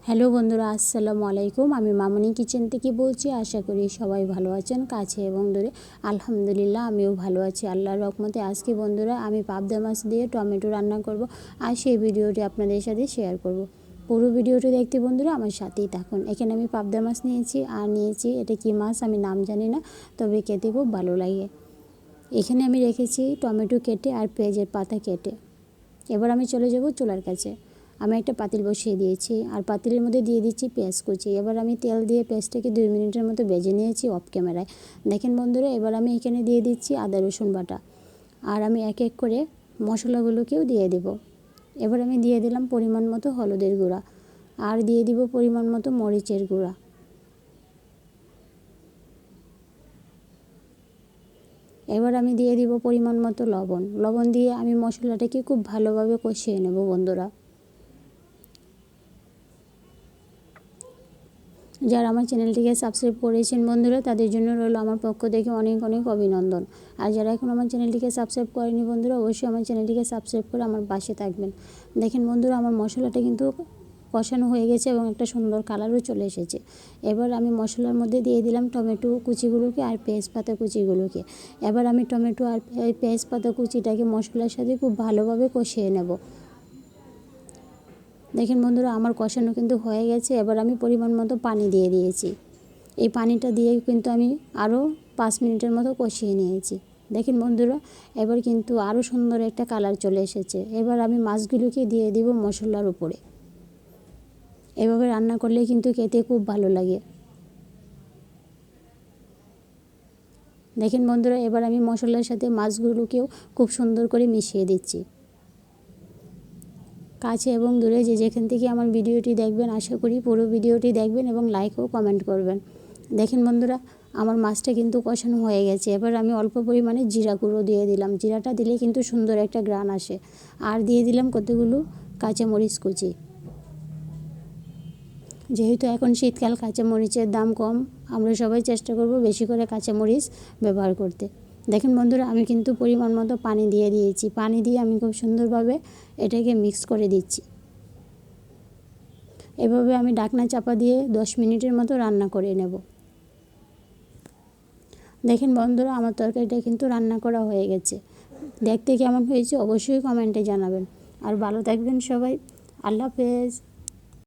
Hello বন্ধুরা, আসসালামু আলাইকুম। আমি মামনি কিচেন থেকে বলছি। আশা করি সবাই ভালো আছেন, কাছে এবং দূরে। আলহামদুলিল্লাহ আমিও ভালো আছি আল্লাহর রহমতে। আজকে বন্ধুরা আমি পাবদা মাছ দিয়ে টমেটো রান্না করব, আর সেই ভিডিওটি আপনাদের সাথে শেয়ার করব। পুরো ভিডিওটি দেখতে বন্ধুরা আমার সাথেই থাকুন। এখানে আমি পাবদা মাছ নিয়েছি, আর নিয়েছি এটা কি মাছ আমি নাম জানি না, তবে খেতে খুব ভালো লাগে। এখানে আমি রেখেছি টমেটো কেটে আর পেঁয়াজের পাতা কেটে। এবার আমি চলে যাব চুলার কাছে। আমি একটা পাতিল বসিয়ে দিয়েছি, আর পাতিলের মধ্যে দিয়ে দিচ্ছি পেঁয়াজ কুচি। এবার আমি তেল দিয়ে পেঁয়াজটাকে 2 মিনিটের মতো ভেজে নিয়েছি অফ ক্যামেরায়। দেখেন বন্ধুরা, এবার আমি এখানে দিয়ে দিচ্ছি আদা রসুন বাটা, আর আমি এক এক করে মশলাগুলোকেও দিয়ে দেব। এবার আমি দিয়ে দিলাম পরিমাণ মতো হলুদের গুঁড়া, আর দিয়ে দিব পরিমাণ মতো মরিচের গুঁড়া। এবার আমি দিয়ে দিব পরিমাণ মতো লবণ দিয়ে আমি মশলাটাকে খুব ভালোভাবে কষিয়ে নেব বন্ধুরা। যারা আমার চ্যানেলটিকে সাবস্ক্রাইব করেছেন বন্ধুরা, তাদের জন্য রইল আমার পক্ষ থেকে অনেক অনেক অভিনন্দন। আর যারা এখন আমার চ্যানেলটিকে সাবস্ক্রাইব করেনি বন্ধুরা, অবশ্যই আমার চ্যানেলটিকে সাবস্ক্রাইব করে আমার পাশে থাকবেন। দেখেন বন্ধুরা, আমার মশলাটা কিন্তু কষানো হয়ে গেছে এবং একটা সুন্দর কালারও চলে এসেছে। এবার আমি মশলার মধ্যে দিয়ে দিলাম টমেটো কুচিগুলোকে আর পেঁয়াজ পাতা কুচিগুলোকে। এবার আমি টমেটো আর পেঁয়াজ পাতা কুচিটাকে মশলার সাথে খুব ভালোভাবে কষিয়ে নেব। দেখেন বন্ধুরা, আমার কষানো কিন্তু হয়ে গেছে। এবার আমি পরিমাণ মতো পানি দিয়ে দিয়েছি। এই পানিটা দিয়ে কিন্তু আমি আরও 5 মিনিটের মতো কষিয়ে নিয়েছি। দেখেন বন্ধুরা, এবার কিন্তু আরও সুন্দর একটা কালার চলে এসেছে। এবার আমি মাছগুলোকে দিয়ে দিব মশলার উপরে। এভাবে রান্না করলে কিন্তু খেতে খুব ভালো লাগে। দেখেন বন্ধুরা, এবার আমি মশলার সাথে মাছগুলোকেও খুব সুন্দর করে মিশিয়ে দিচ্ছি। কাছে এবং দূরে যে যেখান থেকে আমার ভিডিওটি দেখবেন, আশা করি পুরো ভিডিওটি দেখবেন এবং লাইক ও কমেন্ট করবেন। দেখেন বন্ধুরা, আমার মাছটা কিন্তু কষানো হয়ে গেছে। এবার আমি অল্প পরিমাণে জিরা গুঁড়ো দিয়ে দিলাম। জিরাটা দিলে কিন্তু সুন্দর একটা ঘ্রাণ আসে। আর দিয়ে দিলাম কতগুলো কাঁচামরিচ কুচি। যেহেতু এখন শীতকাল, কাঁচামরিচের দাম কম, আমরা সবাই চেষ্টা করব বেশি করে কাঁচামরিচ ব্যবহার করতে। দেখেন বন্ধুরা, আমি কিন্তু পরিমাণ মতো পানি দিয়ে দিয়েছি। পানি দিয়ে আমি খুব সুন্দরভাবে এটাকে মিক্স করে দিচ্ছি। এভাবে আমি ঢাকনা চাপা দিয়ে 10 মিনিটের মতো রান্না করে নেব। দেখেন বন্ধুরা, আমার তরকারিটা কিন্তু রান্না করা হয়ে গেছে। দেখতে কেমন হয়েছে অবশ্যই কমেন্টে জানাবেন। আর ভালো থাকবেন সবাই। আল্লাহ হাফেজ।